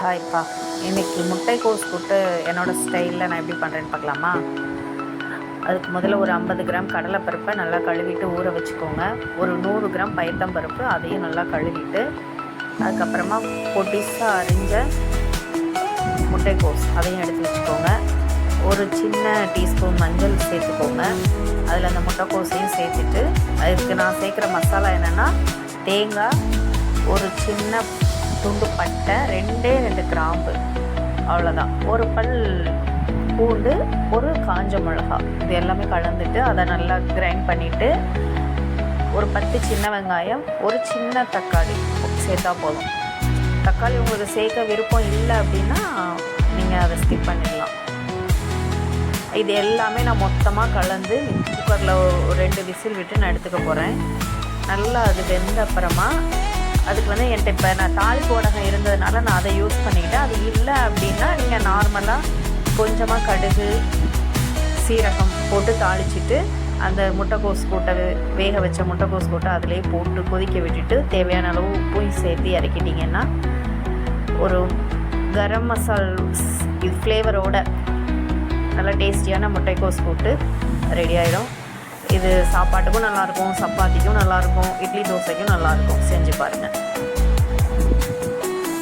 ஹாய்ப்பா. இன்றைக்கி முட்டைக்கோஸ் கூட்டு என்னோடய ஸ்டைலில் நான் எப்படி பண்ணுறேன்னு பார்க்கலாமா? அதுக்கு முதல்ல ஒரு 50 கிராம் கடலைப்பருப்பை நல்லா கழுவிட்டு ஊற வச்சுக்கோங்க. ஒரு 100 கிராம் பயத்தம்பருப்பு, அதையும் நல்லா கழுவிட்டு, அதுக்கப்புறமா பொடிசாக அரிஞ்ச முட்டைக்கோஸ் அதையும் எடுத்து வச்சுக்கோங்க. ஒரு சின்ன டீஸ்பூன் மஞ்சள் சேர்த்துக்கோங்க. அதில் அந்த முட்டைக்கோஸையும் சேர்த்துட்டு, அதுக்கு நான் சேர்க்குற மசாலா என்னென்னா, தேங்காய், ஒரு சின்ன துண்டு பட்டை, 2 கிராம்பு, அவ்வளோதான். ஒரு பல் பூண்டு, ஒரு காஞ்ச மிளகா, இது எல்லாமே கலந்துட்டு அதை நல்லா கிரைண்ட் பண்ணிவிட்டு, ஒரு 10 சின்ன வெங்காயம், ஒரு சின்ன தக்காளி சேர்த்தா போதும். தக்காளி உங்களுக்கு சேர்க்க விருப்பம் இல்லை அப்படின்னா நீங்கள் அதை ஸ்கிப் பண்ணிடலாம். இது எல்லாமே நான் மொத்தமாக கலந்து குக்கரில் ஒரு 2 விசில் விட்டு நான் எடுத்துக்க போகிறேன். நல்லா அது வெந்த அப்புறமா அதுக்கு என்கிட்ட இப்போ நான் தாளிப்பு வடகம் இருந்ததுனால நான் அதை யூஸ் பண்ணிக்கிட்டேன். அது இல்லை அப்படின்னா நீங்கள் நார்மலாக கொஞ்சமாக கடுகு, சீரகம் போட்டு தாளிச்சிட்டு அந்த முட்டைக்கோஸ் கூட்டை வேக வச்ச முட்டைக்கோஸ் கூட்டை அதிலே போட்டு கொதிக்க விட்டுட்டு தேவையான அளவு உப்பும் சேர்த்து இறக்கிட்டிங்கன்னா ஒரு கரம் மசால் இது ஃப்ளேவரோட நல்லா டேஸ்டியான முட்டைக்கோஸ் கூட்டு ரெடி ஆகிடும். இது சாப்பாட்டுக்கும் நல்லாயிருக்கும், சப்பாத்திக்கும் நல்லாயிருக்கும், இட்லி தோசைக்கும் நல்லாயிருக்கும். செஞ்சு பாருங்கள்.